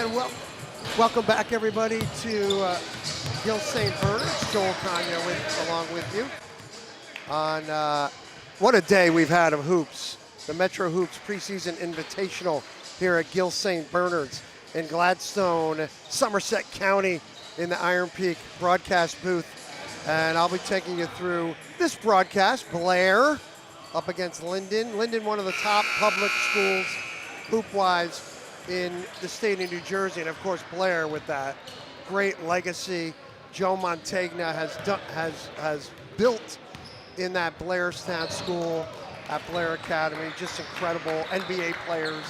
And welcome back, everybody, to Gil St. Bernard's. Joel Kanya along with you on what a day we've had of hoops. The Metro Hoops preseason invitational here at Gil St. Bernard's in Gladstone, Somerset County, in the Iron Peak broadcast booth. And I'll be taking you through this broadcast. Blair up against Linden. Linden, one of the top public schools hoop-wise in the state of New Jersey, and of course Blair with that great legacy Joe Mantegna has built in that Blairstown school at Blair Academy. Just incredible NBA players,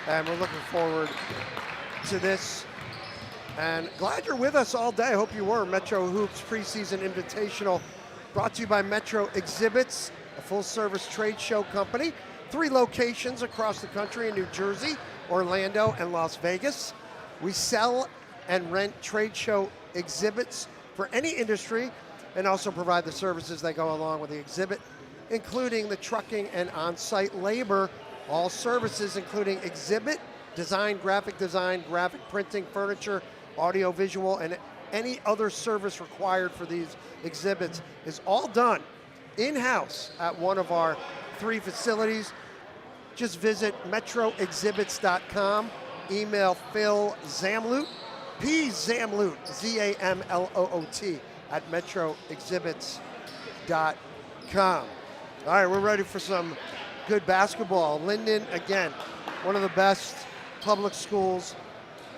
and we're looking forward to this. And glad you're with us all day. I hope you were. Metro Hoops preseason invitational brought to you by Metro Exhibits, a full-service trade show company. 3 locations across the country in New Jersey, Orlando, and Las Vegas. We sell and rent trade show exhibits for any industry and also provide the services that go along with the exhibit, including the trucking and on-site labor. All services including exhibit, graphic printing, furniture, audio, visual, and any other service required for these exhibits is all done in-house at one of our 3 facilities. Just visit metroexhibits.com. Email Phil Zamloot, P-Zamloot, Z-A-M-L-O-O-T, at metroexhibits.com. All right, we're ready for some good basketball. Linden, again, one of the best public schools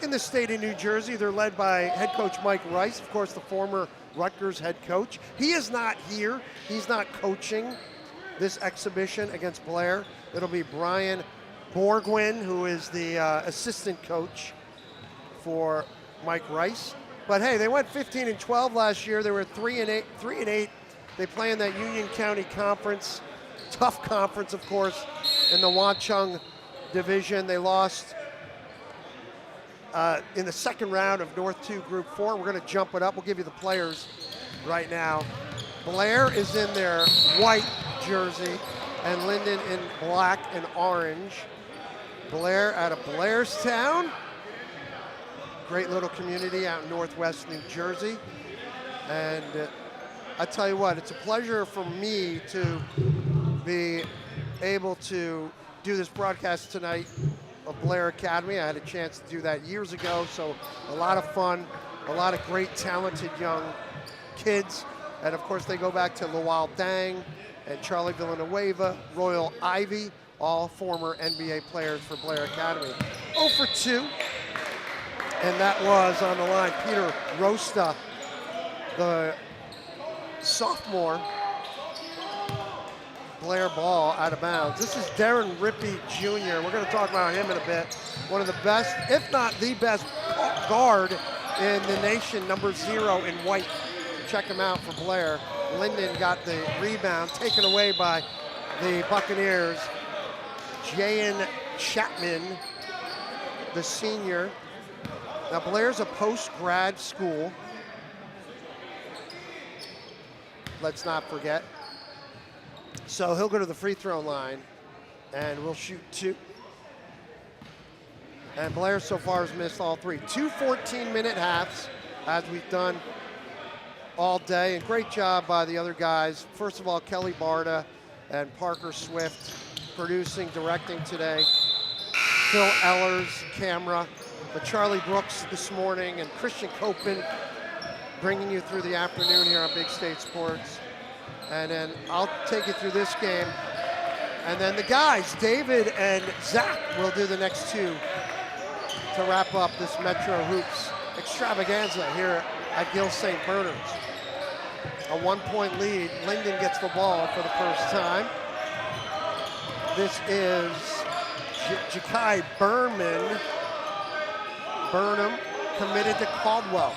in the state of New Jersey. They're led by head coach Mike Rice, of course, the former Rutgers head coach. He is not here. He's not coaching this exhibition against Blair. It'll be Brian Borgwin, who is the assistant coach for Mike Rice. But hey, they went 15-12 last year. They were 3-8. They play in that Union County Conference, tough conference, of course, in the Watchung division. They lost in the second round of North 2 Group 4. We're going to jump it up. We'll give you the players right now. Blair is in their white jersey, and Linden in black and orange. Blair out of Blairstown. Great little community out in northwest New Jersey. And I tell you what, it's a pleasure for me to be able to do this broadcast tonight of Blair Academy. I had a chance to do that years ago, so a lot of fun, a lot of great talented young kids. And of course they go back to Luol Deng and Charlie Villanueva, Royal Ivy, all former NBA players for Blair Academy. 0 for 2, and that was on the line Peter Rosta, the sophomore. Blair ball out of bounds. This is Darren Rippey Jr. We're going to talk about him in a bit. One of the best, if not the best, guard in the nation, number 0 in white. Check him out for Blair. Linden got the rebound taken away by the Buccaneers. Jayan Chapman, the senior. Now Blair's a post-grad school. Let's not forget. So he'll go to the free throw line and we'll shoot 2. And Blair so far has missed all 3. 2 14-minute halves, as we've done all day, and great job by the other guys. First of all, Kelly Barta and Parker Swift producing, directing today. Phil Ellers, camera. But Charlie Brooks this morning and Christian Copen bringing you through the afternoon here on Big State Sports. And then I'll take you through this game. And then the guys, David and Zach, will do the next 2 to wrap up this Metro Hoops extravaganza here at Gil St. Bernard's. A 1-point lead. Linden gets the ball for the first time. This is Ja'Kai Burnham, committed to Caldwell.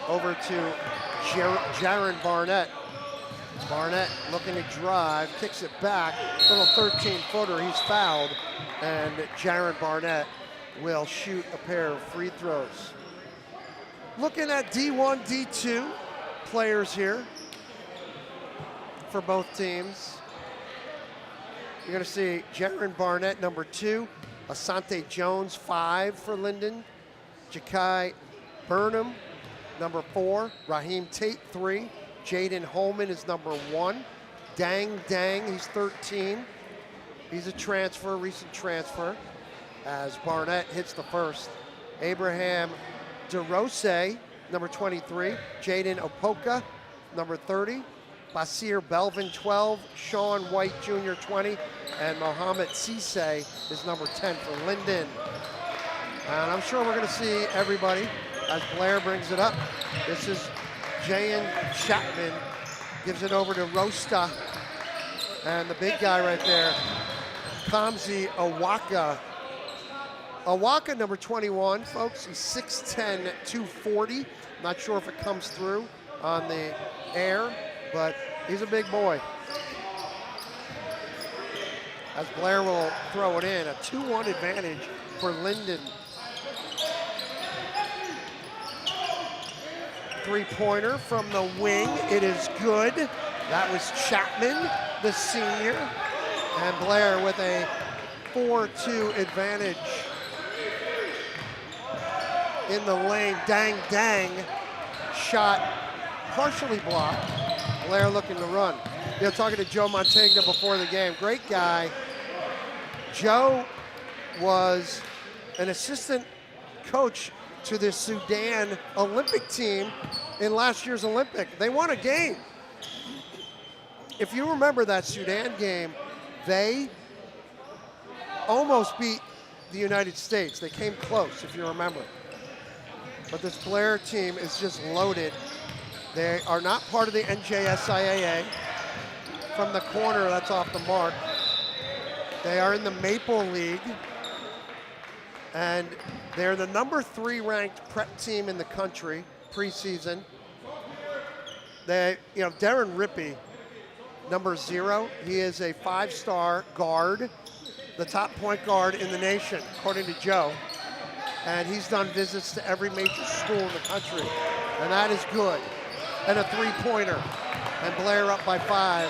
Over to Jaron Barnett. Barnett looking to drive, kicks it back. Little 13-footer, he's fouled. And Jaron Barnett will shoot a pair of free throws. Looking at D1, D2 players here for both teams. You're going to see Jaron Barnett, number 2, Asante Jones, 5 for Linden. Jakai Burnham, number 4. Raheem Tate, 3. Jaden Holman is number 1. Dang, he's 13. He's a transfer, recent transfer, as Barnett hits the first. Abraham DeRose, number 23. Jaden Opoka, number 30. Basir Belvin, 12. Sean White Jr., 20. And Mohamed Cisse is number 10 for Linden. And I'm sure we're going to see everybody as Blair brings it up. This is Jayan Chapman, gives it over to Rosta. And the big guy right there, Kamzi Awaka. Awaka, number 21, folks. He's 6'10", 240. Not sure if it comes through on the air, but he's a big boy. As Blair will throw it in, a 2-1 advantage for Linden. Three-pointer from the wing, it is good. That was Chapman, the senior. And Blair with a 4-2 advantage. In the lane, Dang, shot partially blocked. Blair looking to run. You know, talking to Joe Montagna before the game, great guy. Joe was an assistant coach to the Sudan Olympic team in last year's Olympic. They won a game. If you remember that Sudan game, they almost beat the United States. They came close, if you remember. But this Blair team is just loaded. They are not part of the NJSIAA. From the corner, that's off the mark. They are in the Maple League. And they're the number 3 ranked prep team in the country preseason. They, you know, Darren Rippey, number 0, he is a 5-star guard, the top point guard in the nation, according to Joe. And he's done visits to every major school in the country, and that is good. And a 3-pointer, and Blair up by 5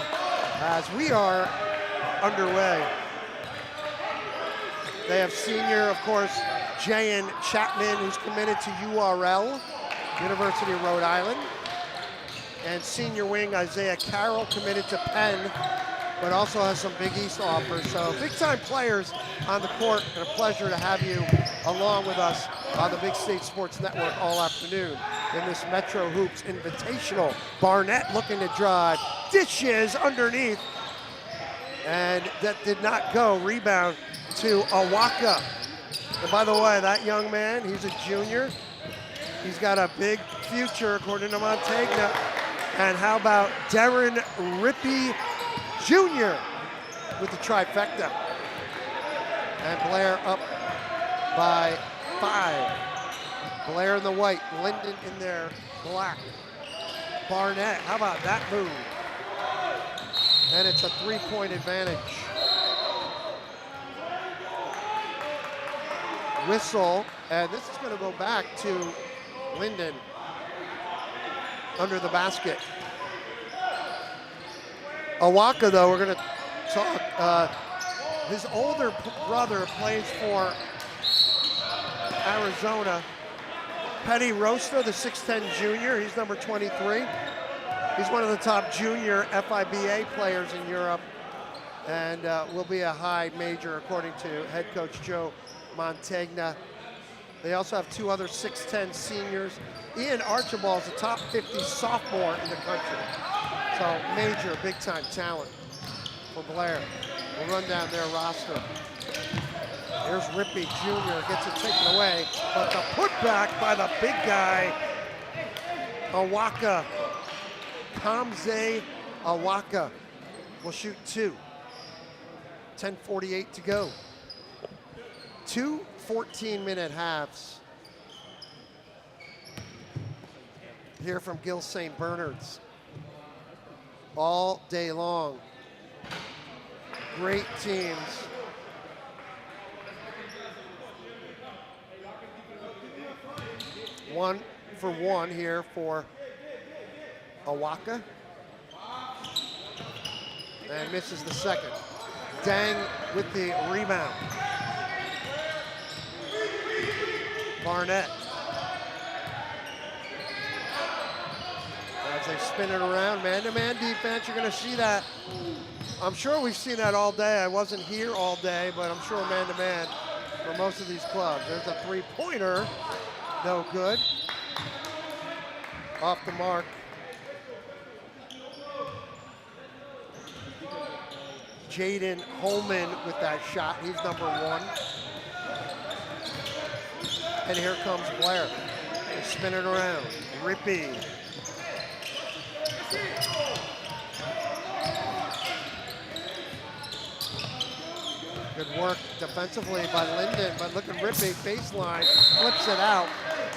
as we are underway. They have senior, of course, Jayan Chapman, who's committed to URL, University of Rhode Island. And senior wing Isaiah Carroll committed to Penn, but also has some Big East offers. So big-time players on the court, and a pleasure to have you along with us on the Big State Sports Network all afternoon in this Metro Hoops Invitational. Barnett looking to drive, dishes underneath, and that did not go. Rebound to Awaka. And by the way, that young man, he's a junior. He's got a big future, according to Montagna. And how about Darren Rippey Jr. with the trifecta. And Blair up by 5. Blair in the white, Linden in their black. Barnett, how about that move? And it's a 3-point advantage. Whistle, and this is going to go back to Linden under the basket. Awaka, though, we're going to talk. His older brother plays for Arizona. Petty Rosta, the 6'10 junior, he's number 23. He's one of the top junior FIBA players in Europe, and will be a high major, according to head coach Joe Montagna. They also have 2 other 6'10 seniors. Ian Archibald's a top 50 sophomore in the country. So major, big-time talent for Blair. We'll run down their roster. Here's Rippey Jr., gets it taken away, but the putback by the big guy, Awaka. Kamze Awaka will shoot 2. 10:48 to go. 2 14-minute halves here from Gil St. Bernard's all day long. Great teams. One for one here for Awaka. And misses the second. Dang with the rebound. Barnett. As they spin it around, man-to-man defense, you're going to see that. I'm sure we've seen that all day. I wasn't here all day, but I'm sure man-to-man for most of these clubs. There's a three-pointer, no good. Off the mark. Jaden Holman with that shot. He's number 1. And here comes Blair. They spin it around. Rippy. Good work defensively by Linden, but look at Rippy, baseline, flips it out.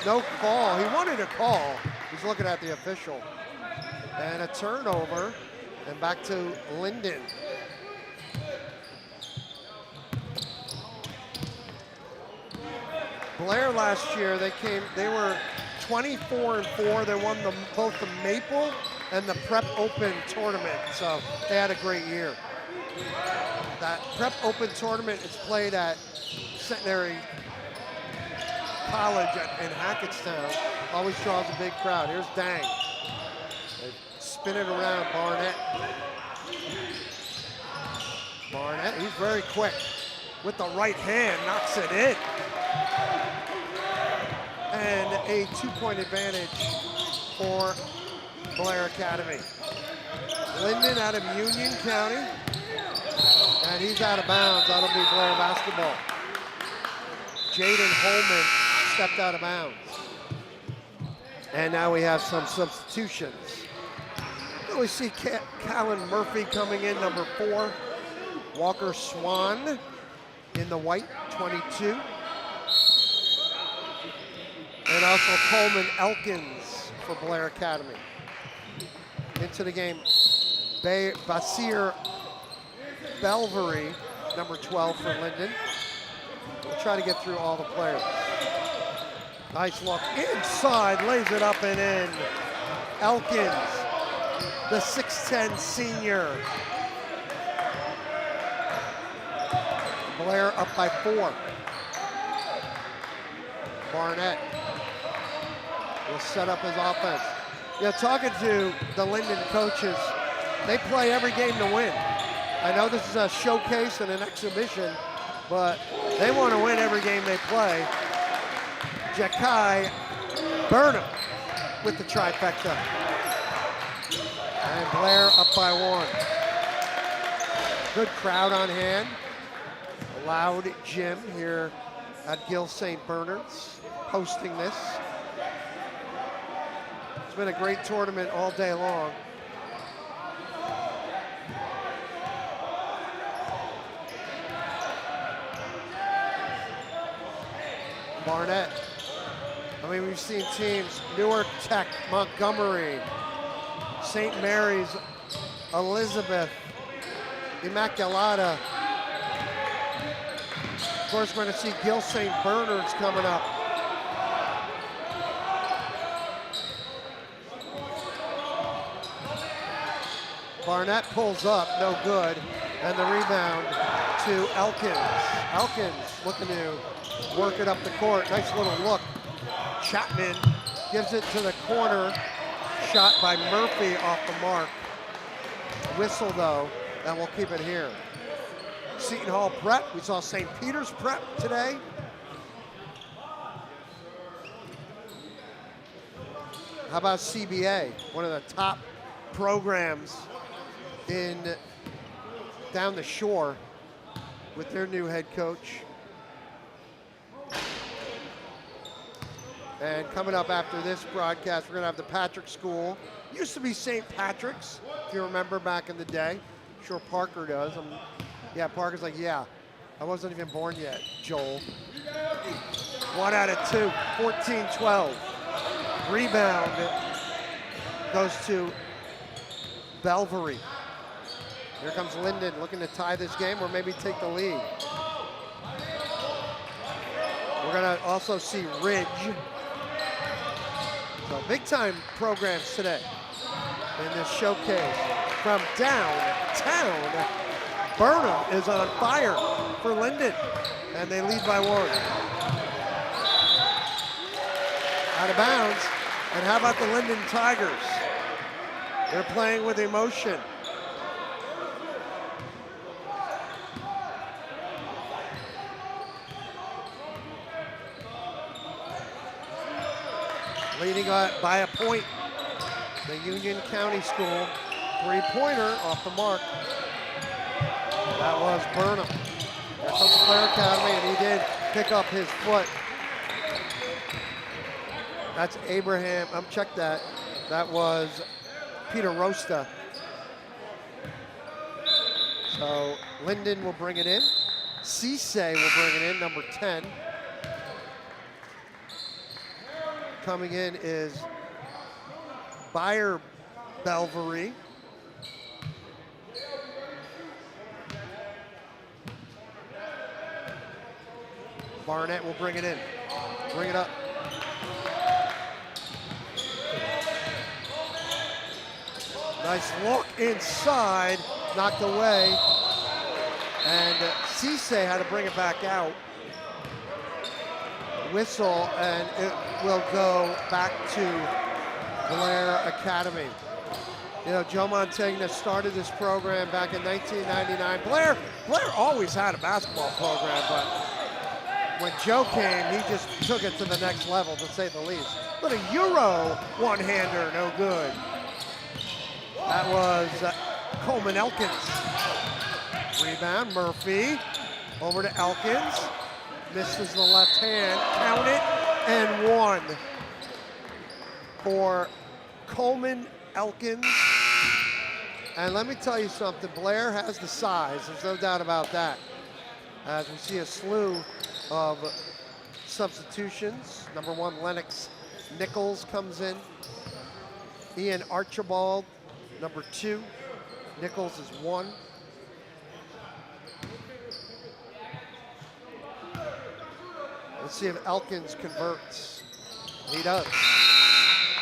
No call. He wanted a call. He's looking at the official. And a turnover, and back to Linden. Blair last year, they were 24-4. They won both the Maple and the Prep Open tournament, so they had a great year. That Prep Open tournament is played at Centenary College in Hackettstown. Always draws a big crowd. Here's Dang. They spin it around, Barnett. Barnett, he's very quick. With the right hand, knocks it in. And a 2-point advantage for Blair Academy. Linden out of Union County. And he's out of bounds. That'll be Blair basketball. Jaden Holman stepped out of bounds. And now we have some substitutions. We see Callan Murphy coming in, number 4. Walker Swan in the white, 22. And also Coleman Elkins for Blair Academy. Into the game, Basir Belvery, number 12 for Linden. We'll try to get through all the players. Nice look inside, lays it up and in. Elkins, the 6'10 senior. Blair up by 4. Barnett will set up his offense. Yeah, talking to the Linden coaches, they play every game to win. I know this is a showcase and an exhibition, but they want to win every game they play. Jakai Burnham with the trifecta. And Blair up by 1. Good crowd on hand. A loud gym here at Gill St. Bernard's hosting this. It's been a great tournament all day long. Barnett. I mean, we've seen teams, Newark Tech, Montgomery, St. Mary's, Elizabeth, Immaculata. Of course, we're going to see Gill St. Bernard's coming up. Barnett pulls up, no good. And the rebound to Elkins. Elkins looking to work it up the court. Nice little look. Chapman gives it to the corner. Shot by Murphy off the mark. Whistle though, and we'll keep it here. Seton Hall Prep, we saw St. Peter's Prep today. How about CBA, one of the top programs down the shore with their new head coach. And coming up after this broadcast, we're gonna have the Patrick School. Used to be St. Patrick's, if you remember back in the day. I'm sure Parker does. Yeah, Parker's like, yeah, I wasn't even born yet, Joel. 1 out of 2, 14-12. Rebound goes to Belvery. Here comes Linden looking to tie this game or maybe take the lead. We're gonna also see Ridge. So big time programs today in this showcase. From downtown, Burnham is on fire for Linden, and they lead by 1. out of bounds. And how about the Linden Tigers? They're playing with emotion. Leading by a point, the Union County School three-pointer off the mark. That was Burnham. There comes the Blair Academy, and he did pick up his foot. That's Abraham. Check that. That was Peter Rosta. So Linden will bring it in. Cisse will bring it in, number 10. Coming in is Bayer Belvery. Barnett will bring it in. Bring it up. Nice look inside, knocked away. And Cisse had to bring it back out. Whistle, and it will go back to Blair Academy. You know, Joe Montagna started this program back in 1999. Blair always had a basketball program, but when Joe came, he just took it to the next level, to say the least. But a Euro one-hander, no good. That was Coleman Elkins. Rebound, Murphy, over to Elkins. Misses the left hand, count it, and one for Coleman Elkins. And let me tell you something, Blair has the size, there's no doubt about that. As we see a slew of substitutions. Number 1, Lennox Nichols comes in. Ian Archibald, number 2. Nichols is 1. Let's see if Elkins converts. He does.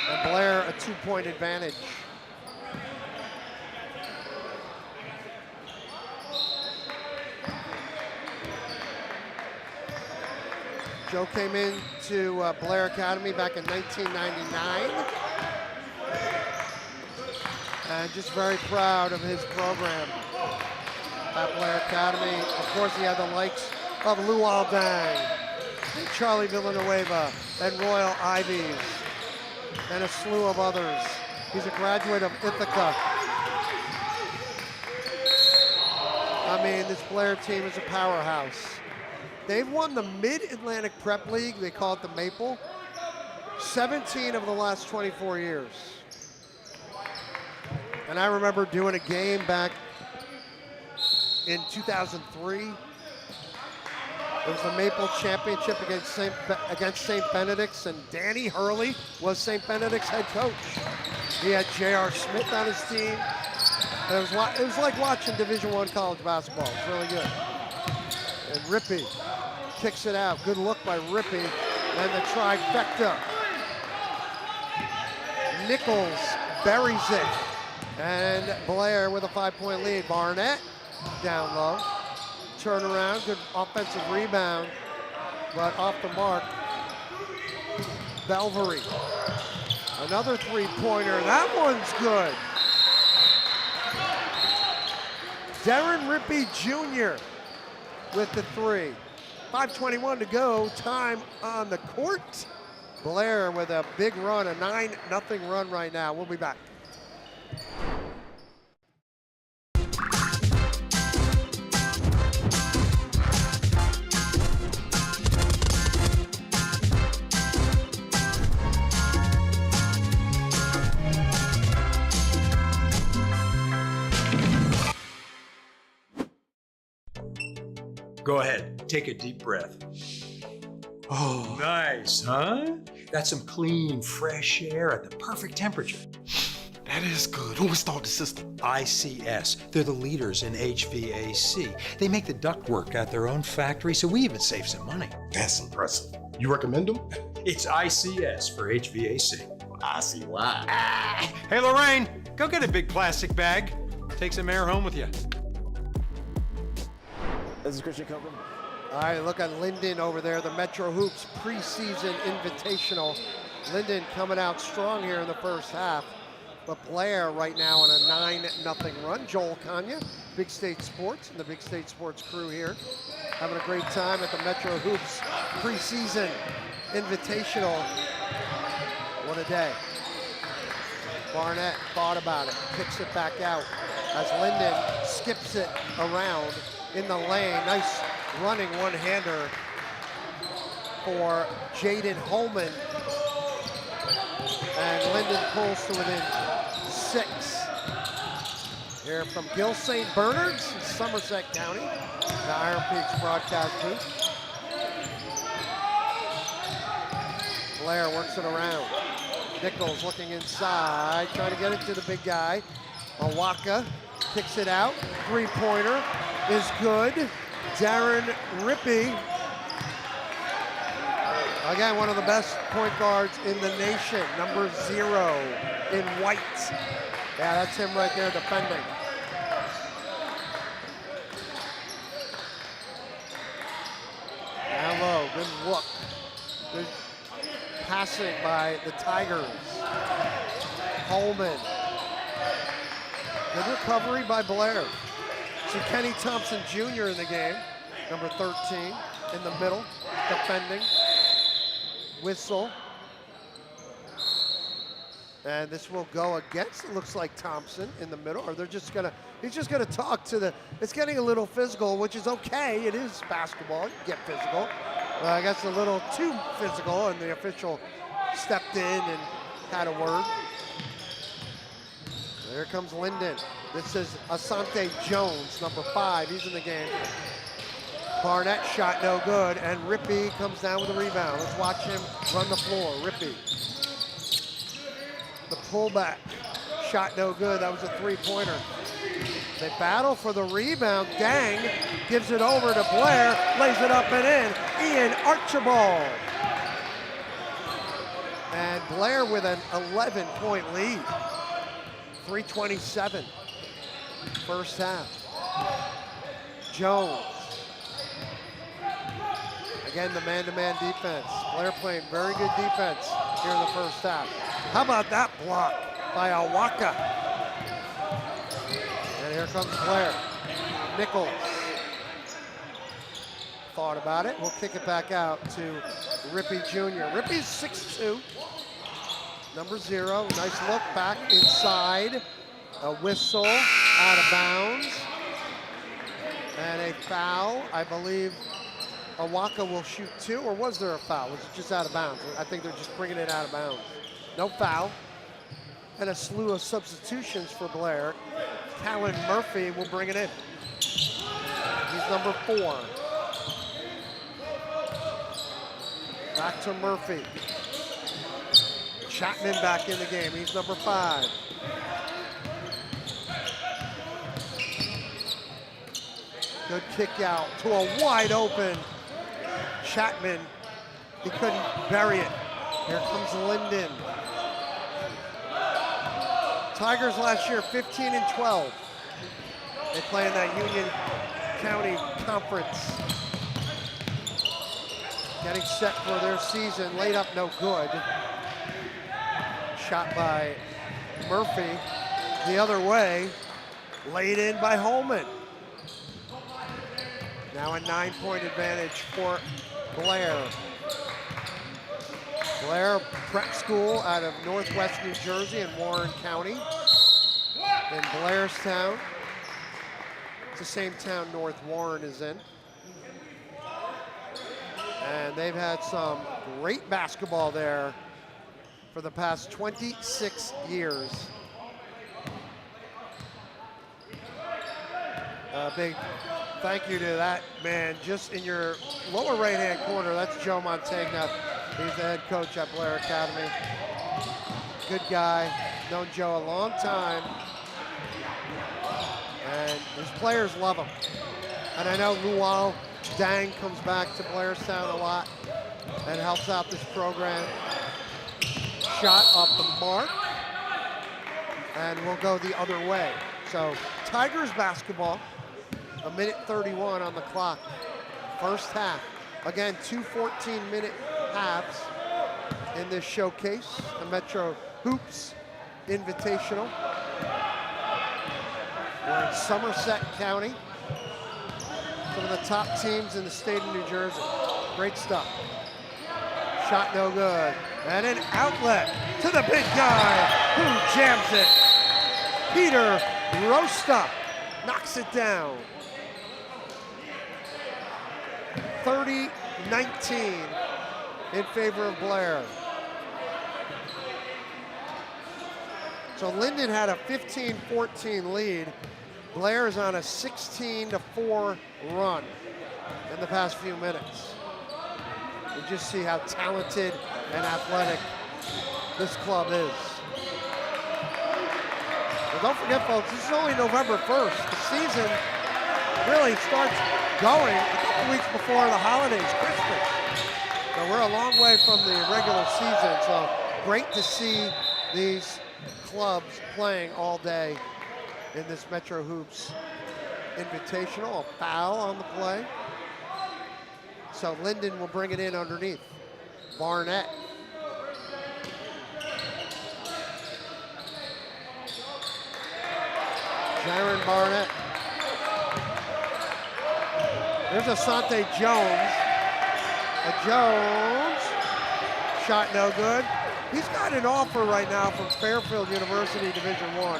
And Blair a 2-point advantage. Joe came in to Blair Academy back in 1999. And just very proud of his program at Blair Academy. Of course, he had the likes of Lou Aldang, and Charlie Villanueva, and Royal Ivies, and a slew of others. He's a graduate of Ithaca. I mean, this Blair team is a powerhouse. They've won the Mid-Atlantic Prep League, they call it the Maple, 17 of the last 24 years. And I remember doing a game back in 2003. It was the Maple Championship against St. Benedict's, and Danny Hurley was St. Benedict's head coach. He had J.R. Smith on his team. It was like watching Division I college basketball. It's really good. And Rippey kicks it out. Good look by Rippey. And the trifecta. Nichols buries it. And Blair with a 5-point lead. Barnett down low. Turnaround, good offensive rebound, but off the mark. Belvery. Another three-pointer. That one's good. Darren Rippey Jr. with the 3. 5:21 to go. Time on the court. Blair with a big run, a 9-0 run right now. We'll be back. Go ahead, take a deep breath. Oh, nice, huh? That's some clean, fresh air at the perfect temperature. That is good. Who installed the system? ICS. They're the leaders in HVAC. They make the ductwork at their own factory, so we even save some money. That's impressive. You recommend them? It's ICS for HVAC. I see why. Hey, Lorraine, go get a big plastic bag. Take some air home with you. This is Christian Copeland. All right, look at Linden over there, the Metro Hoops preseason Invitational. Linden coming out strong here in the first half. But Blair right now on a 9-0 run. Joel Kanya, Big State Sports, and the Big State Sports crew here. Having a great time at the Metro Hoops preseason Invitational. What a day. Barnett thought about it, kicks it back out as Linden skips it around in the lane. Nice running one-hander for Jaden Holman. And Linden pulls to within 6. Here from Gill St. Bernard's in Somerset County, the Iron Peaks broadcast booth. Blair works it around. Nichols looking inside, trying to get it to the big guy. Awaka kicks it out. Three-pointer is good. Darren Rippey, again, one of the best point guards in the nation, number 0 in white. Yeah, that's him right there defending. Down low, good look. Good passing by the Tigers. Holman. Good recovery by Blair. See Kenny Thompson Jr. in the game, number 13 in the middle, defending. Whistle. And this will go against, it looks like, Thompson in the middle, or they're just gonna, he's just gonna talk to the, it's getting a little physical, which is okay, it is basketball, you get physical. I guess a little too physical, and the official stepped in and had a word. There comes Linden. This is Asante Jones, number 5, he's in the game. Barnett shot no good, and Rippey comes down with a rebound. Let's watch him run the floor. Rippey. The pullback, shot no good. That was a three-pointer. They battle for the rebound. Dang gives it over to Blair, lays it up and in. Ian Archibald. And Blair with an 11-point lead. 3:27, first half. Jones. Again, the man-to-man defense. Blair playing very good defense here in the first half. How about that block by Awaka? And here comes Blair. Nichols. Thought about it. We'll kick it back out to Rippey Jr. Rippey's 6'2", number 0. Nice look back inside. A whistle out of bounds. And a foul, I believe. Awaka will shoot 2, or was there a foul? Was it just out of bounds? I think they're just bringing it out of bounds. No foul. And a slew of substitutions for Blair. Talon Murphy will bring it in. He's number 4. Back to Murphy. Chapman back in the game. He's number 5. Good kick out to a wide open Chapman. He couldn't bury it. Here comes Linden. Tigers last year, 15-12. They play in that Union County Conference. Getting set for their season. Laid up no good. Shot by Murphy. The other way. Laid in by Holman. Now a 9-point advantage for Blair. Blair prep school out of Northwest New Jersey in Warren County. In Blairstown. It's the same town North Warren is in. And they've had some great basketball there for the past 26 years. Big thank you to that man just in your lower right-hand corner. That's Joe Montagna. He's the head coach at Blair Academy. Good guy. Known Joe a long time. And his players love him. And I know Luau Dang comes back to Blairstown a lot and helps out this program. Shot off the mark. And we'll go the other way. So Tigers basketball. 1:31 on the clock. First half. Again, 2 14-minute halves. in this showcase, the Metro Hoops Invitational. We're in Somerset County. Some of the top teams in the state of New Jersey. Great stuff. Shot no good. And an outlet to the big guy who jams it. Peter Rosta knocks it down. 30-19 in favor of Blair. So Linden had a 15-14 lead. Blair is on a 16-4 run in the past few minutes. You just see how talented and athletic this club is. Well, don't forget, folks, this is only November 1st. The season really starts going a couple weeks before the holidays, Christmas. So we're a long way from the regular season, so great to see these clubs playing all day in this Metro Hoops Invitational. A foul on the play. So Linden will bring it in underneath. Barnett. Jaron Barnett. There's Asante Jones. Jones. Shot no good. He's got an offer right now from Fairfield University Division I.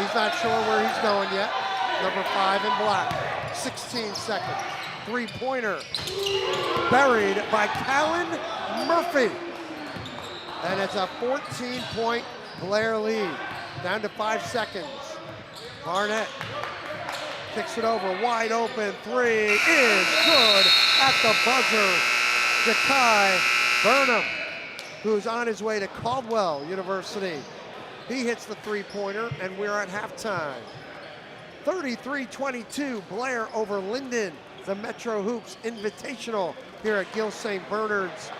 He's not sure where he's going yet. Number 5 in black. 16 seconds. Three-pointer. Buried by Callan Murphy. And it's a 14-point Blair lead. Down to 5 seconds. Barnett kicks it over. Wide open. Three is good at the buzzer. Ja'Kai Burnham, who's on his way to Caldwell University. He hits the three-pointer, and we're at halftime. 33-22, Blair over Linden, the Metro Hoops Invitational here at Gill St. Bernard's.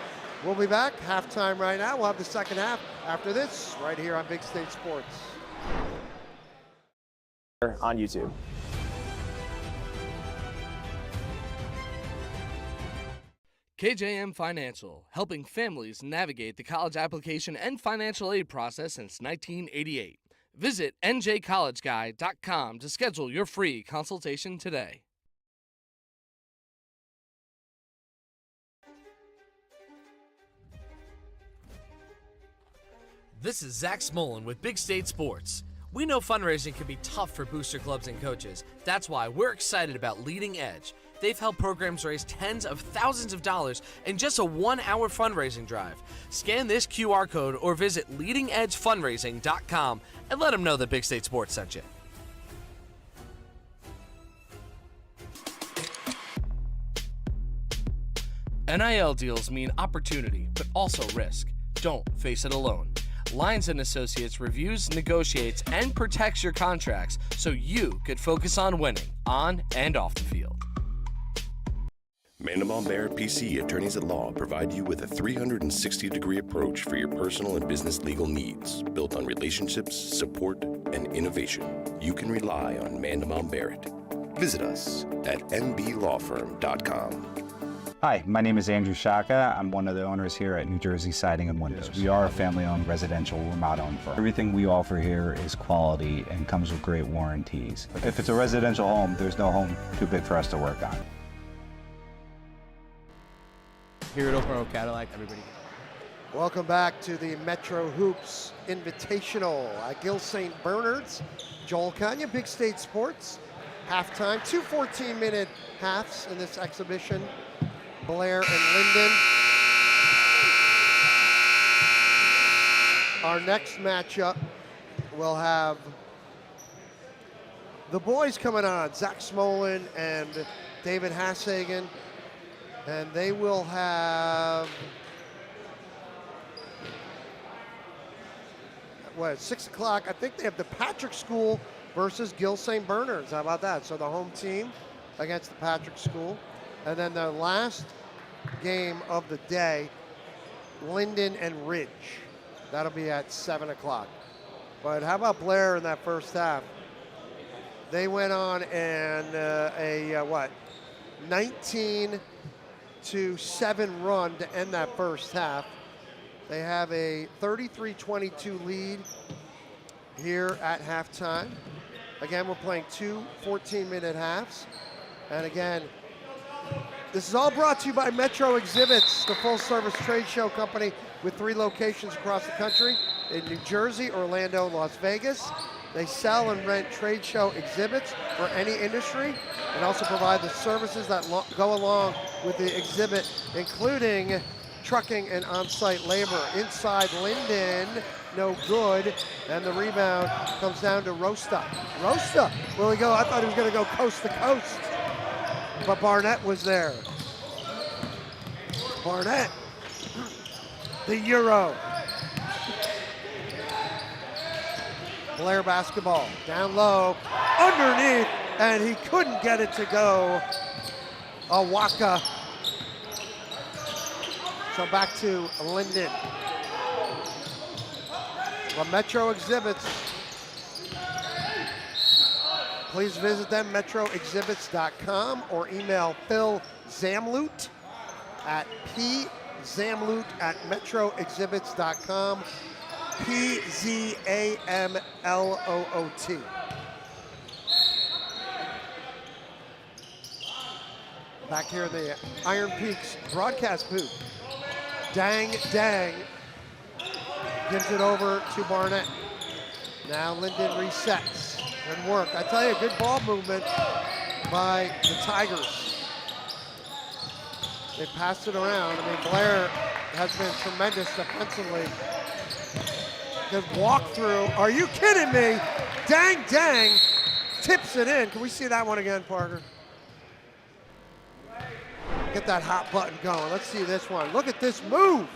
We'll be back, halftime right now. We'll have the second half after this, right here on Big State Sports. On YouTube. KJM Financial, helping families navigate the college application and financial aid process since 1988. Visit njcollegeguy.com to schedule your free consultation today. This is Zach Smolin with Big State Sports. We know fundraising can be tough for booster clubs and coaches. That's why we're excited about Leading Edge. They've helped programs raise tens of thousands of dollars in just a 1-hour fundraising drive. Scan this QR code or visit leadingedgefundraising.com and let them know that Big State Sports sent you. NIL deals mean opportunity, but also risk. Don't face it alone. Lyons & Associates reviews, negotiates, and protects your contracts so you could focus on winning on and off the field. Mandelbaum Barrett PC Attorneys at Law provide you with a 360-degree approach for your personal and business legal needs, built on relationships, support, and innovation. You can rely on Mandelbaum Barrett. Visit us at mblawfirm.com. Hi, my name is Andrew Shaka. I'm one of the owners here at New Jersey Siding and Windows. We are a family-owned residential remodel firm. Everything we offer here is quality and comes with great warranties. If it's a residential home, there's no home too big for us to work on. Here at Open Road Cadillac, everybody. Welcome back to the Metro Hoops Invitational at Gill St. Bernard's. Joel Kanya, Big State Sports. Halftime, 2 14-minute halves in this exhibition. Blair and Linden. Our next matchup will have the boys coming on, Zach Smolin and David Hassagen. And they will have, what, 6 o'clock? I think they have the Patrick School versus Gill St. Bernard's. How about that? So the home team against the Patrick School. And then the last game of the day, Linden and Ridge. That'll be at 7 o'clock. But how about Blair in that first half? They went on and 19 32-7 run to end that first half. They have a 33-22 lead here at halftime. Again, we're playing two 14-minute halves. And again, this is all brought to you by Metro Exhibits, the full-service trade show company with 3 locations across the country in New Jersey, Orlando, Las Vegas. They sell and rent trade show exhibits for any industry and also provide the services that go along with the exhibit, including trucking and on-site labor. Inside Linden, no good, and the rebound comes down to Rosta. Rosta, will he go? I thought he was gonna go coast to coast, but Barnett was there. Barnett, the Euro. Blair basketball, down low, underneath, and he couldn't get it to go. Awaka. So back to Linden. The Metro Exhibits. Please visit them, metroexhibits.com, or email Phil Zamloot at pzamloot@metroexhibits.com. PZAMLOOT. Back here in the Iron Peaks broadcast booth. Dang gives it over to Barnett. Now Linden resets. Good work. I tell you, good ball movement by the Tigers. They passed it around. I mean, Blair has been tremendous defensively. Good walk through. Are you kidding me? Dang, tips it in. Can we see that one again, Parker? Get that hot button going. Let's see this one. Look at this move.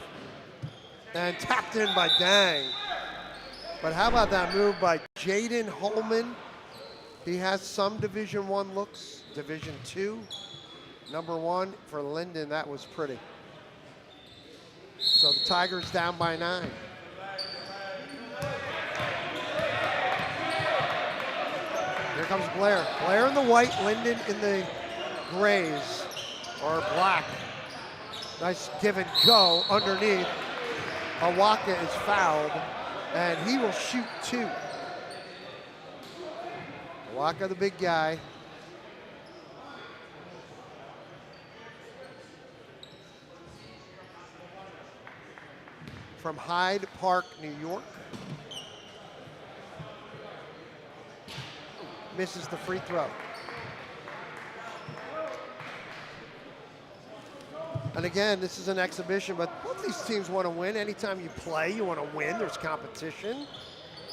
And tapped in by Dang. But how about that move by Jaden Holman? He has some Division I looks. Division II. Number 1 for Linden. That was pretty. So the Tigers down by 9. Here comes Blair. Blair in the white, Linden in the grays or black. Nice give and go underneath. Awaka is fouled, and he will shoot 2. Awaka, the big guy. From Hyde Park, New York. Misses the free throw. And again, this is an exhibition, but both these teams want to win. Anytime you play, you want to win. There's competition.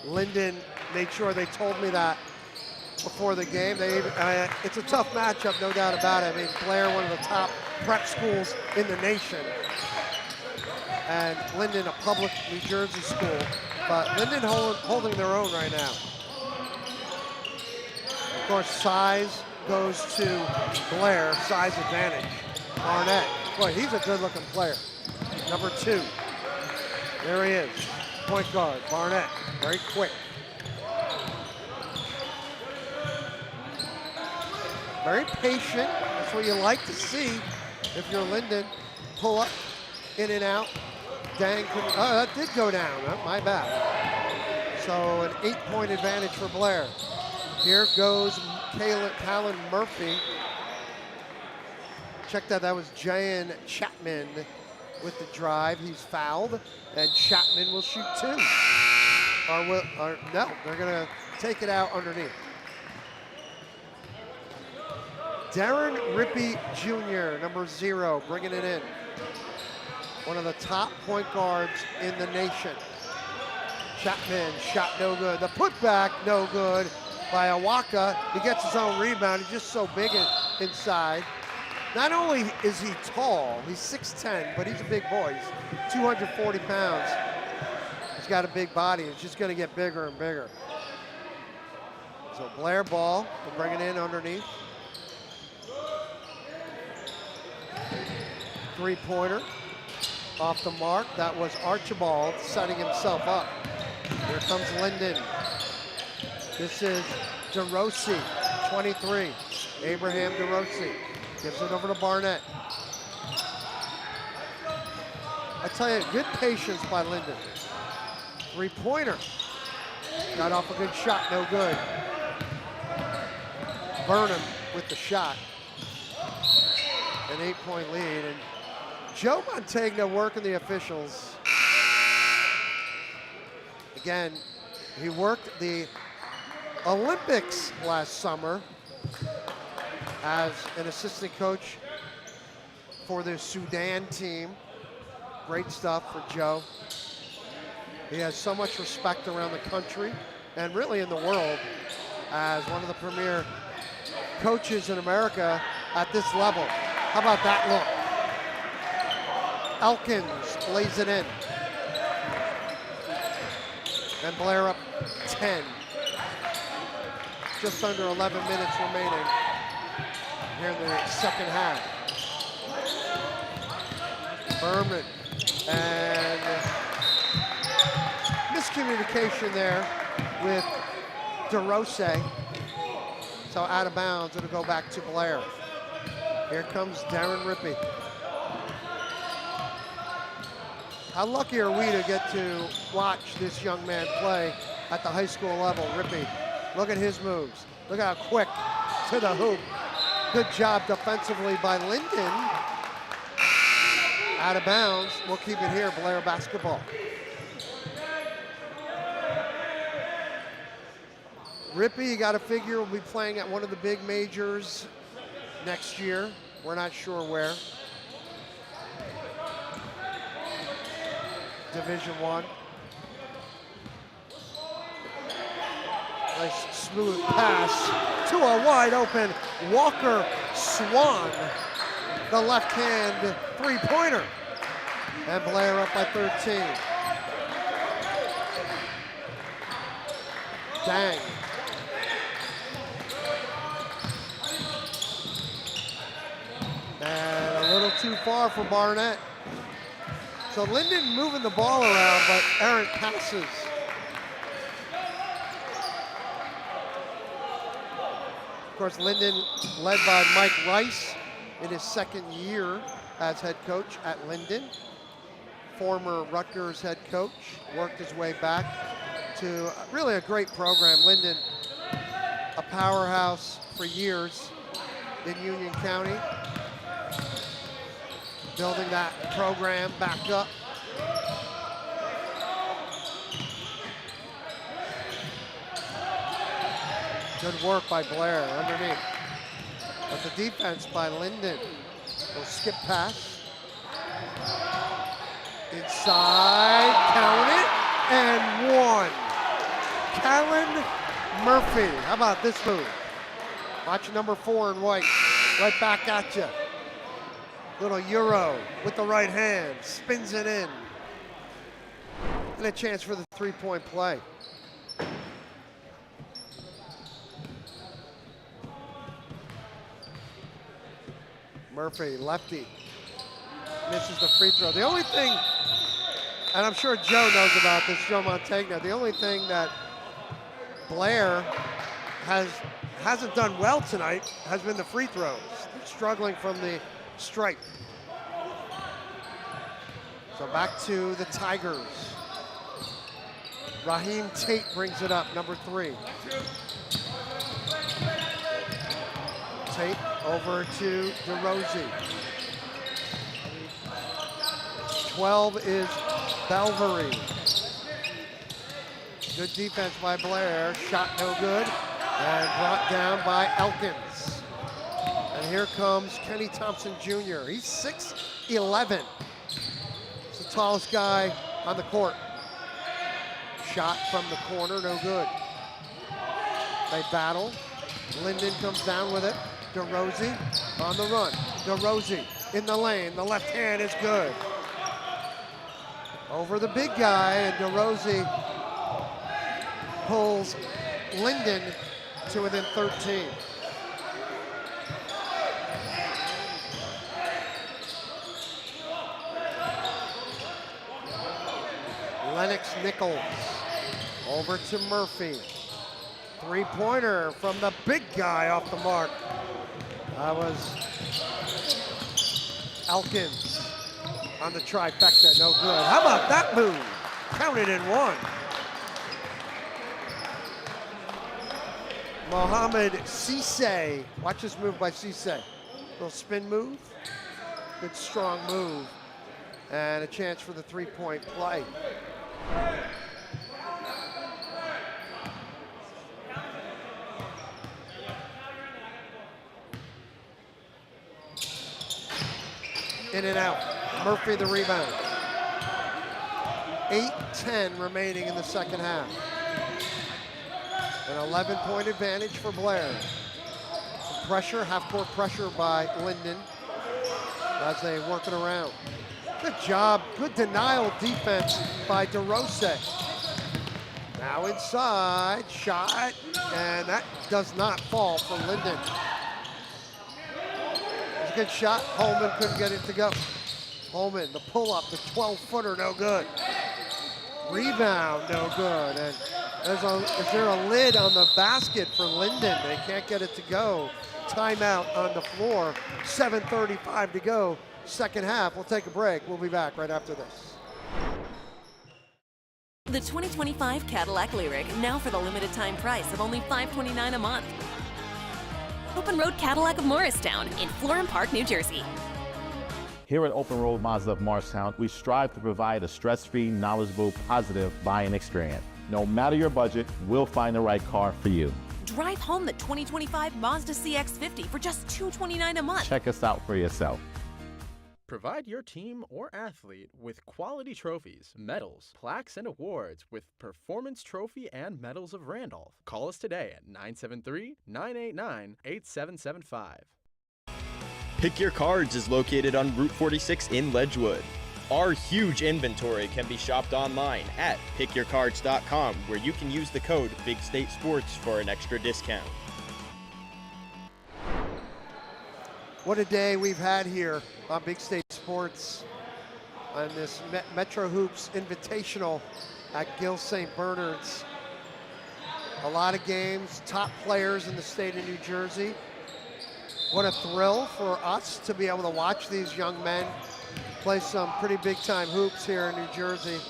Linden made sure they told me that before the game. It's a tough matchup, no doubt about it. I mean, Blair, one of the top prep schools in the nation. And Linden, a public New Jersey school. But Linden holding their own right now. Of course, size goes to Blair, size advantage. Barnett, boy, he's a good-looking player. Number 2, there he is, point guard, Barnett, very quick. Very patient, that's what you like to see if you're Linden. Pull up, in and out. Dang, oh, that did go down, my bad. So an 8-point advantage for Blair. Here goes Callan Murphy. Check that was Jayan Chapman with the drive. He's fouled, and Chapman will shoot 2. No, they're gonna take it out underneath. Darren Rippey Jr., number 0, bringing it in. One of the top point guards in the nation. Chapman, shot no good. The putback, no good by Awaka. He gets his own rebound. He's just so big inside. Not only is he tall, he's 6'10", but he's a big boy. He's 240 pounds. He's got a big body. It's just gonna get bigger and bigger. So Blair ball, we'll bring it in underneath. 3-pointer off the mark. That was Archibald setting himself up. Here comes Linden. This is DeRossi, 23. Abraham DeRossi gives it over to Barnett. tell you, good patience by Linden. Three-pointer. Got off a good shot, no good. Burnham with the shot. An 8-point lead. And Joe Montagna working the officials. Again, he worked the Olympics last summer as an assistant coach for the Sudan team. Great stuff for Joe. He has so much respect around the country and really in the world as one of the premier coaches in America at this level. How about that look? Elkins lays it in. And Blair up 10. Just under 11 minutes remaining here in the second half. Berman and miscommunication there with DeRose. So out of bounds, it'll go back to Blair. Here comes Darren Rippey. How lucky are we to get to watch this young man play at the high school level? Rippey, look at his moves. Look how quick to the hoop. Good job defensively by Linden. Out of bounds, we'll keep it here, Blair basketball. Rippey, you gotta figure, will be playing at one of the big majors next year. We're not sure where. Division I. Nice smooth pass to a wide open Walker Swan. The left hand three-pointer. And Blair up by 13. Dang. And a little too far for Barnett. So Linden moving the ball around, but errant passes. Of course, Linden led by Mike Rice in his second year as head coach at Linden. Former Rutgers head coach, worked his way back to really a great program. Linden, a powerhouse for years in Union County. Building that program back up. Good work by Blair underneath. But the defense by Linden. Will skip pass. Inside, count it, and one. Callan Murphy. How about this move? Watch number 4 in white. Right back at you. Little Euro with the right hand, spins it in. And a chance for the three-point play. Murphy, lefty, misses the free throw. The only thing, and I'm sure Joe knows about this, Joe Montagna, the only thing that Blair hasn't done well tonight has been the free throws. They're struggling from the stripe. So back to the Tigers. Raheem Tate brings it up, number 3. Tate over to DeRose. 12 is Belvery. Good defense by Blair, shot no good, and brought down by Elkins. And here comes Kenny Thompson Jr. He's 6'11". He's the tallest guy on the court. Shot from the corner, no good. They battle. Linden comes down with it. DeRose on the run. DeRose in the lane. The left hand is good. Over the big guy, and DeRose pulls Linden to within 13. Lennox Nichols over to Murphy. Three-pointer from the big guy off the mark. That was Elkins. on the trifecta, no good. How about that move? Counted in one. Mohamed Cisse. Watch this move by Cisse. Little spin move. Good strong move. And a chance for the three-point play. In and out. Murphy the rebound. 8:10 remaining in the second half. An 11-point advantage for Blair. Some pressure, half-court pressure by Linden as they work it around. Good job, good denial defense by DeRose. Now inside, shot, and that does not fall for Linden. It's a good shot. Holman couldn't get it to go. Holman, the pull-up, the 12-footer, no good. Rebound, no good. And is there a lid on the basket for Linden? They can't get it to go. Timeout on the floor. 7:35 to go. Second half. We'll take a break. We'll be back right after this. The 2025 Cadillac Lyric, now for the limited time price of only $529 a month. Open Road Cadillac of Morristown in Florham Park, New Jersey. Here at Open Road Mazda of Morristown, we strive to provide a stress-free, knowledgeable, positive buying experience. No matter your budget, we'll find the right car for you. Drive home the 2025 Mazda CX-50 for just $229 a month. Check us out for yourself. Provide your team or athlete with quality trophies, medals, plaques, and awards with Performance Trophy and Medals of Randolph. Call us today at 973-989-8775. Pick Your Cards is located on Route 46 in Ledgewood. Our huge inventory can be shopped online at pickyourcards.com, where you can use the code Big State Sports for an extra discount. What a day we've had here on Big State Sports on this Metro Hoops Invitational at Gill St. Bernard's. A lot of games, top players in the state of New Jersey. What a thrill for us to be able to watch these young men play some pretty big-time hoops here in New Jersey.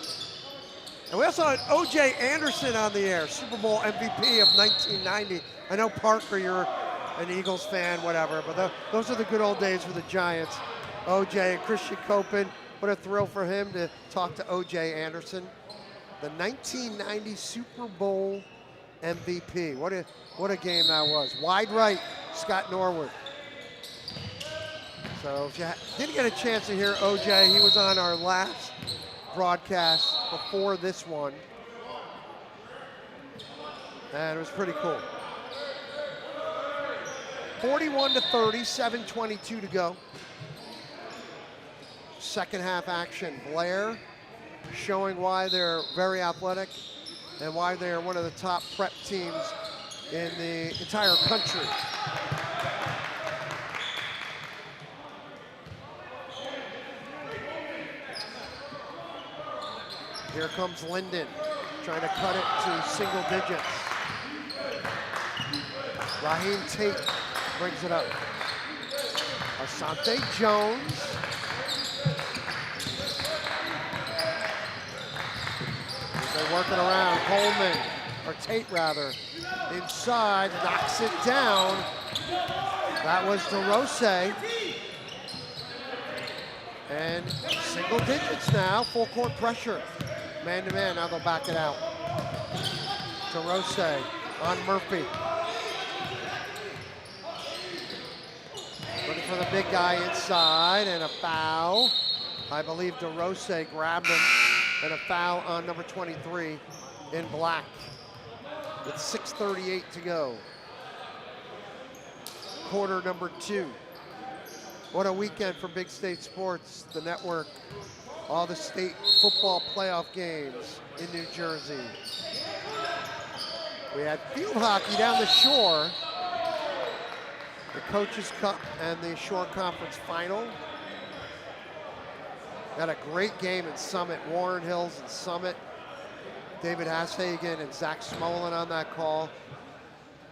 And we also had O.J. Anderson on the air, Super Bowl MVP of 1990. I know, Parker, you're an Eagles fan, whatever, but those are the good old days for the Giants. O.J. and Christian Copen, what a thrill for him to talk to O.J. Anderson. The 1990 Super Bowl MVP. What a game that was. Wide right, Scott Norwood. So if you didn't get a chance to hear O.J., he was on our last broadcast before this one. And it was pretty cool. 41-30, 7:22 to go. Second half action. Blair showing why they're very athletic and why they're one of the top prep teams in the entire country. Here comes Linden, trying to cut it to single digits. Raheem Tate brings it up. Asante Jones. They're working around. Coleman, or Tate rather, inside, knocks it down. That was DeRose. And single digits now, full court pressure. Man to man, now they'll back it out. DeRose on Murphy. Looking for the big guy inside, and a foul. I believe DeRose grabbed him, and a foul on number 23 in black with 6:38 to go. Quarter number 2. What a weekend for Big State Sports, the network. All the state football playoff games in New Jersey. We had field hockey down the shore. The Coaches Cup and the Shore Conference Final. Had a great game in Summit, Warren Hills and Summit. David Hashagen and Zach Smolin on that call.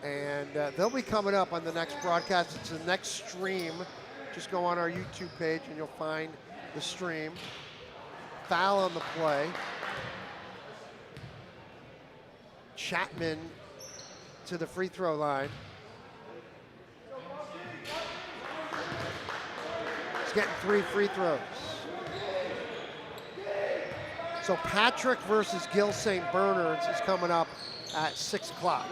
And they'll be coming up on the next broadcast. It's the next stream. Just go on our YouTube page and you'll find the stream. Foul on the play. Chapman to the free throw line. He's getting 3 free throws. So Patrick versus Gil St. Bernard's is coming up at 6 o'clock,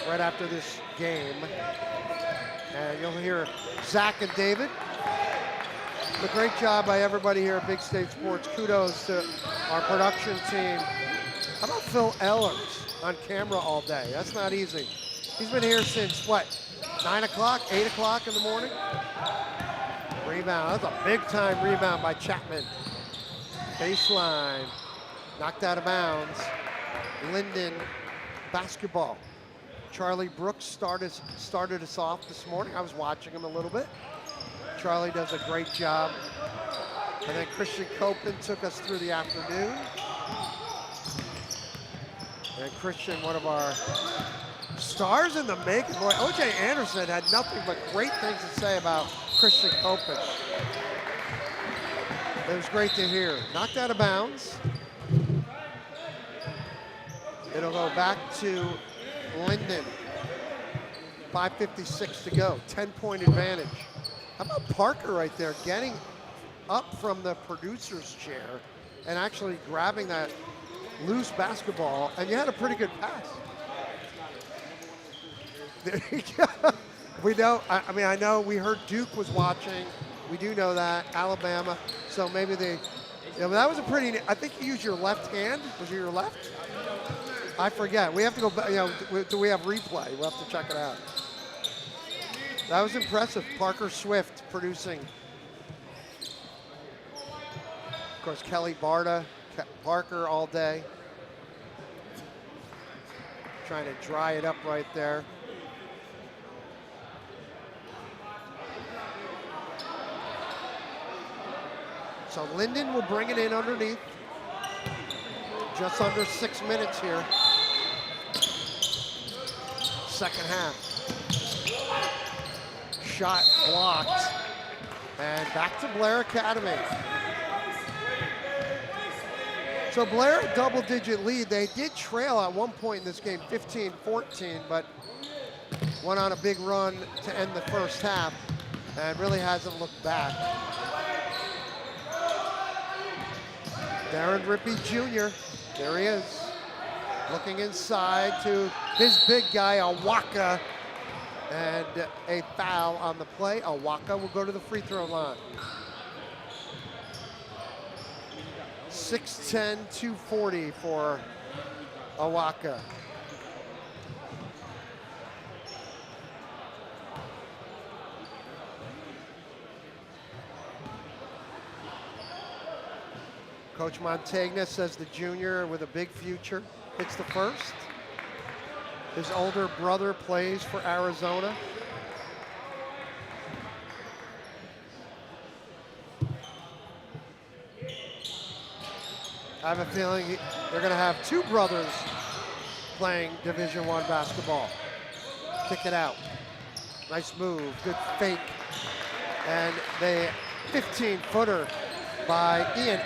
right after this game. And you'll hear Zach and David. A great job by everybody here at Big State Sports. Kudos to our production team. How about Phil Ehlers on camera all day? That's not easy. He's been here since, what, 9 o'clock, 8 o'clock in the morning? Rebound. That's a big-time rebound by Chapman. Baseline. Knocked out of bounds. Linden basketball. Charlie Brooks started us off this morning. I was watching him a little bit. Charlie does a great job. And then Christian Copen took us through the afternoon. And Christian, one of our stars in the making. Boy, O.J. Anderson had nothing but great things to say about Christian Copen. It was great to hear. Knocked out of bounds. It'll go back to Linden. 5:56 to go. 10-point advantage. How about Parker right there getting up from the producer's chair and actually grabbing that loose basketball, and you had a pretty good pass. There you go. We know, I know we heard Duke was watching. We do know that, Alabama. So maybe they, that was a pretty, I think you used your left hand. Was it your left? I forget. We have to go back, do we have replay? We'll have to check it out. That was impressive. Parker Swift producing. Of course, Kelly Barta, Parker all day. Trying to dry it up right there. So Linden will bring it in underneath. Just under 6 minutes here. Second half. Shot blocked. And back to Blair Academy. So Blair, a double-digit lead. They did trail at one point in this game, 15-14, but went on a big run to end the first half and really hasn't looked back. Darren Rippey Jr., there he is, looking inside to his big guy, Awaka, and a foul on the play. Awaka will go to the free throw line. 6'10", 240 for Awaka. Coach Montagna says the junior with a big future hits the first. His older brother plays for Arizona. I have a feeling they're going to have two brothers playing Division I basketball. Kick it out. Nice move, good fake. And the 15-footer by Ian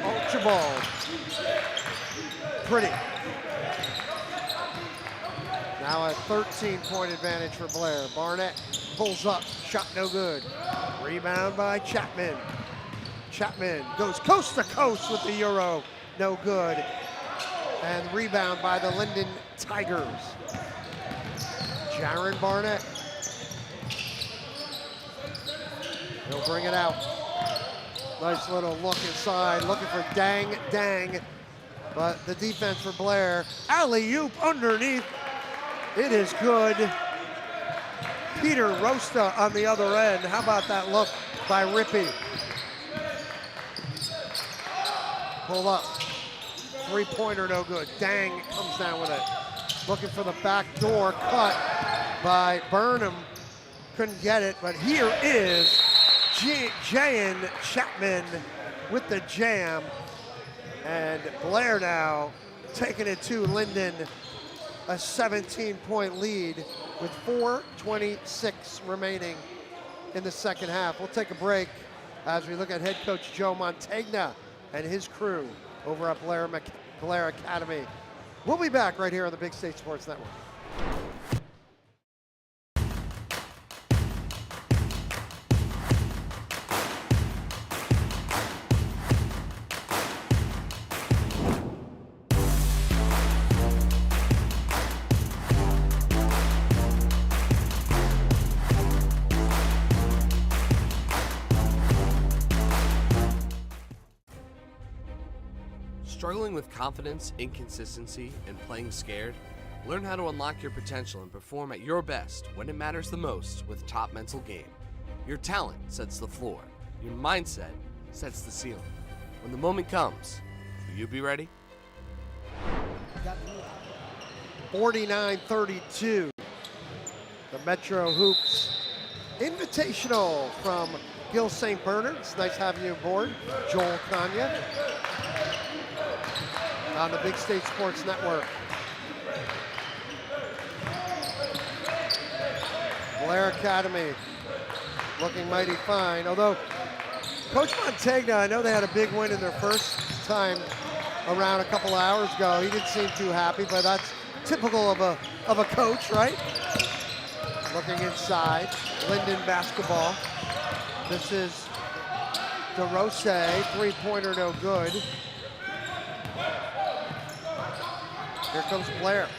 Archibald. Pretty. Now a 13-point advantage for Blair. Barnett pulls up, shot no good. Rebound by Chapman. Chapman goes coast to coast with the Euro, no good. And rebound by the Linden Tigers. Jaron Barnett. He'll bring it out. Nice little look inside, looking for Dang. But the defense for Blair, alley-oop underneath. It is good. Peter Rosta on the other end. How about that look by Rippey? Pull up. Three-pointer, no good. Dang comes down with it. Looking for the back door cut by Burnham. Couldn't get it, but here is Jayan Chapman with the jam. And Blair now taking it to Linden. A 17-point lead with 4:26 remaining in the second half. We'll take a break. as we look at head coach Joe Mantegna and his crew over at Blair Academy. We'll be back right here on the Big State Sports Network. Struggling with confidence, inconsistency, and playing scared? Learn how to unlock your potential and perform at your best when it matters the most with Top Mental Game. Your talent sets the floor. Your mindset sets the ceiling. When the moment comes, will you be ready? 49-32. The Metro Hoops Invitational from Gil St. Bernard. It's nice having you aboard. Joel Kanya on the Big State Sports Network. Blair Academy looking mighty fine, although Coach Mantegna, I know they had a big win in their first time around a couple hours ago. He didn't seem too happy, but that's typical of a coach, right? Looking inside, Linden basketball. This is DeRose, three-pointer no good. Here comes Blair.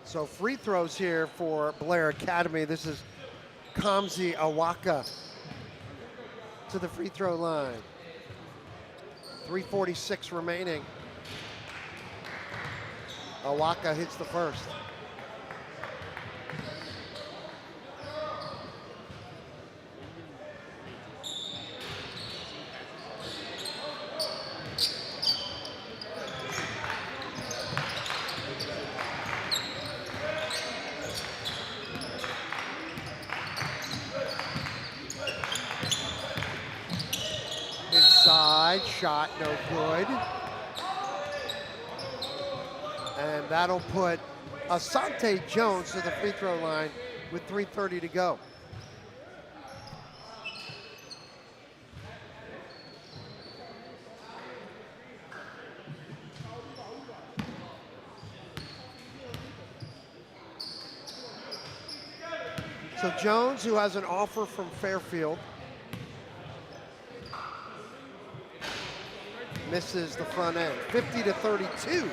So free throws here for Blair Academy. This is Kamzi Awaka to the free throw line. 3:46 remaining. Awaka hits the first. Inside, shot no good. And that'll put Asante Jones to the free throw line with 3:30 to go. So Jones, who has an offer from Fairfield, misses the front end, 50-32.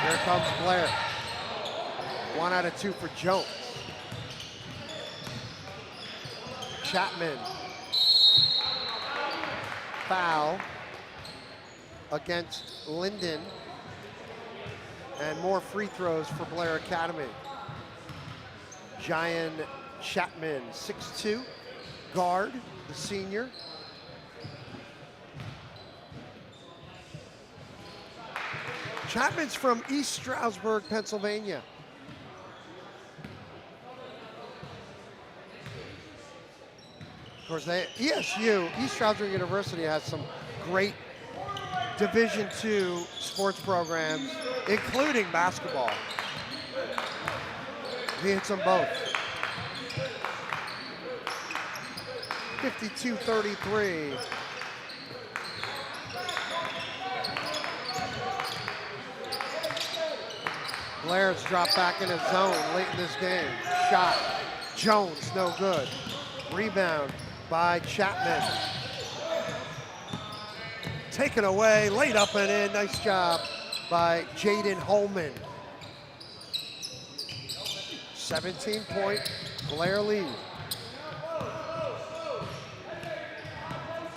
Here comes Blair. 1 out of 2 for Jones. Chapman. Foul against Linden, and more free throws for Blair Academy. Jayan Chapman, 6'2", guard, the senior. Chapman's from East Stroudsburg, Pennsylvania. Of course, ESU, East Stroudsburg University, has some great Division II sports programs, including basketball. He hits them both. 52-33. Blair's dropped back in his zone late in this game. Shot, Jones, no good. Rebound by Chapman. Taken away, laid up and in. Nice job by Jaden Holman. 17-point Blair lead.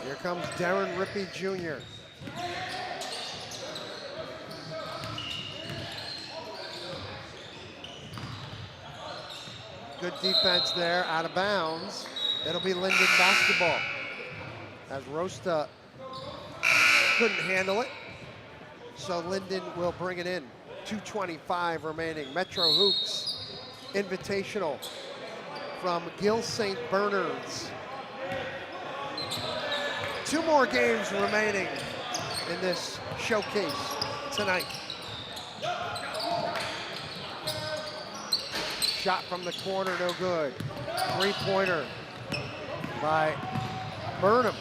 Here comes Darren Rippey Jr. Good defense there, out of bounds. It'll be Linden basketball. As Rosta couldn't handle it, so Linden will bring it in. 2:25 remaining. Metro Hoops Invitational from Gil St. Bernard's. 2 more games remaining in this showcase tonight. Shot from the corner, no good. 3-pointer by Burnham.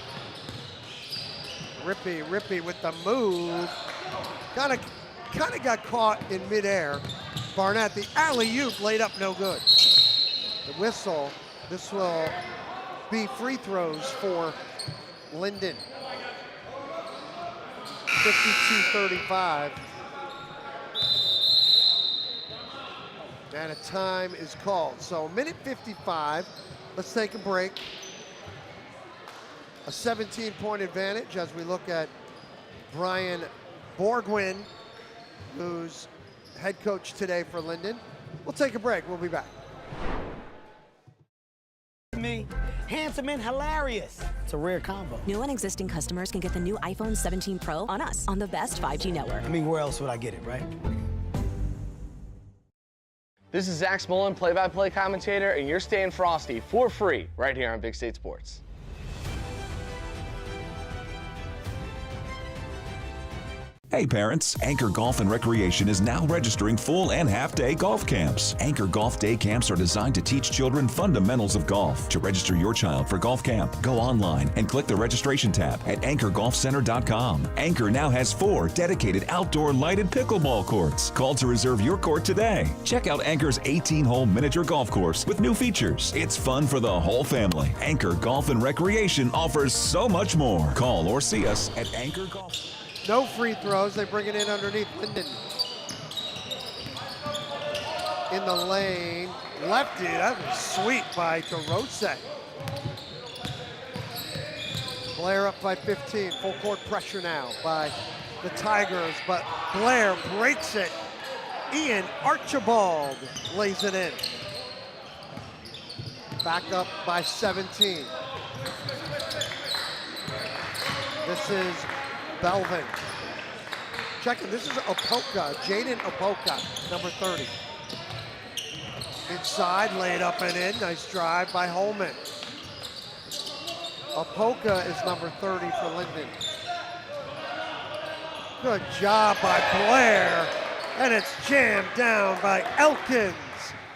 Rippey with the move. Kind of got caught in midair. Barnett, the alley-oop laid up, no good. The whistle, this will be free throws for Linden. 52-35. And a time is called. So minute 55, let's take a break. A 17-point advantage as we look at Brian Borgwin, who's head coach today for Linden. We'll take a break, we'll be back. Me, handsome and hilarious. It's a rare combo. New and existing customers can get the new iPhone 17 Pro on us on the best 5G network. I mean, where else would I get it, right? This is Zach Smolin, play-by-play commentator, and you're staying frosty for free right here on Big State Sports. Hey parents, Anchor Golf and Recreation is now registering full and half-day golf camps. Anchor Golf Day Camps are designed to teach children fundamentals of golf. To register your child for golf camp, go online and click the registration tab at anchorgolfcenter.com. Anchor now has 4 dedicated outdoor lighted pickleball courts. Call to reserve your court today. Check out Anchor's 18-hole miniature golf course with new features. It's fun for the whole family. Anchor Golf and Recreation offers so much more. Call or see us at Anchor Golf. No free throws, they bring it in underneath Linden. In the lane, lefty, that was sweet by DeRose. Blair up by 15, full court pressure now by the Tigers, but Blair breaks it. Ian Archibald lays it in. Back up by 17. This is Belvin. Checking, this is Opoka, Jaden Opoka, number 30. Inside, laid up and in, nice drive by Holman. Opoka is number 30 for Linden. Good job by Blair, and it's jammed down by Elkins.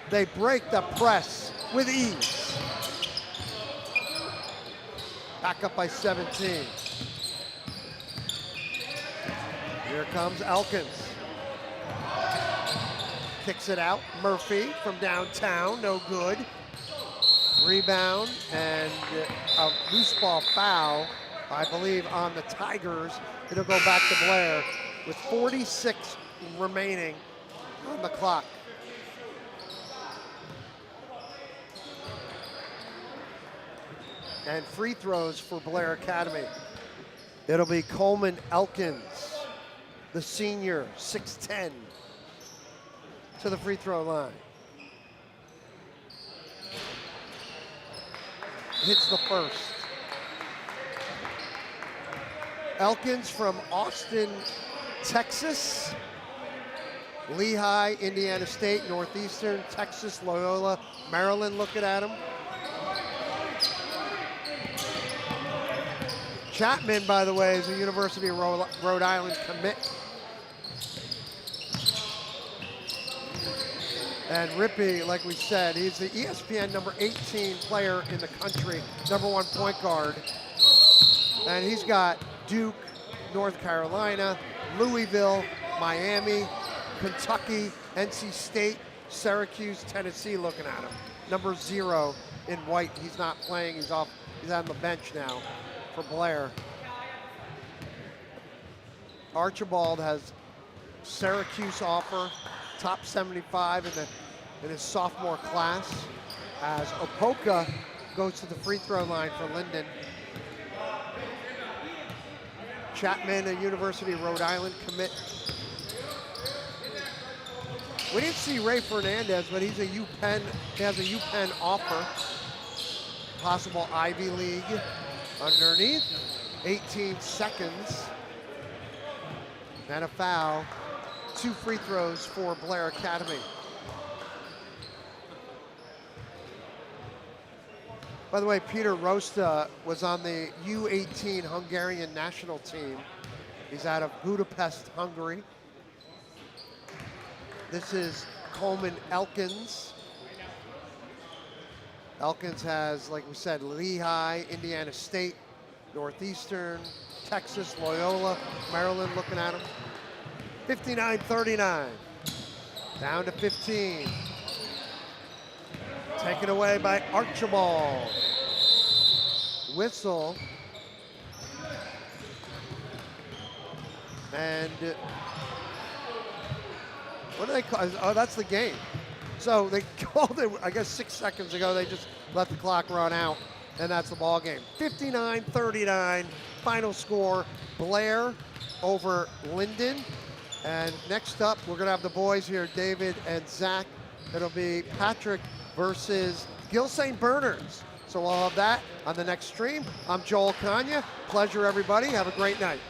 They break the press with ease. Back up by 17. Here comes Elkins. Kicks it out. Murphy from downtown, no good. Rebound and a loose ball foul, I believe, on the Tigers. It'll go back to Blair with 46 remaining on the clock. And free throws for Blair Academy. It'll be Coleman Elkins, the senior, 6'10", to the free throw line. Hits the first. Elkins from Austin, Texas. Lehigh, Indiana State, Northeastern, Texas, Loyola, Maryland looking at him. Chapman, by the way, is a University of Rhode Island commit. And Rippey, like we said, he's the ESPN number 18 player in the country, number 1 point guard. And he's got Duke, North Carolina, Louisville, Miami, Kentucky, NC State, Syracuse, Tennessee looking at him. Number 0 in white. He's not playing, he's off, he's on the bench now for Blair. Archibald has Syracuse offer, top 75 in his sophomore class, as Opoka goes to the free throw line for Linden. Chapman, a University of Rhode Island commit. We didn't see Ray Fernandez, but he's a UPenn. He has a UPenn offer. Possible Ivy League underneath. 18 seconds. And a foul. 2 free throws for Blair Academy. By the way, Peter Rosta was on the U18 Hungarian national team. He's out of Budapest, Hungary. This is Coleman Elkins. Elkins has, like we said, Lehigh, Indiana State, Northeastern, Texas, Loyola, Maryland looking at him. 59-39. Down to 15. Taken away by Archibald. Whistle. And what do they call it? Oh, that's the game. So they called it, I guess 6 seconds ago. They just let the clock run out, and that's the ball game. 59-39, final score. Blair over Linden. And next up, we're gonna have the boys here, David and Zach. It'll be Patrick versus Gil St. Bernard's. So we'll have that on the next stream. I'm Joel Kanya. Pleasure, everybody. Have a great night.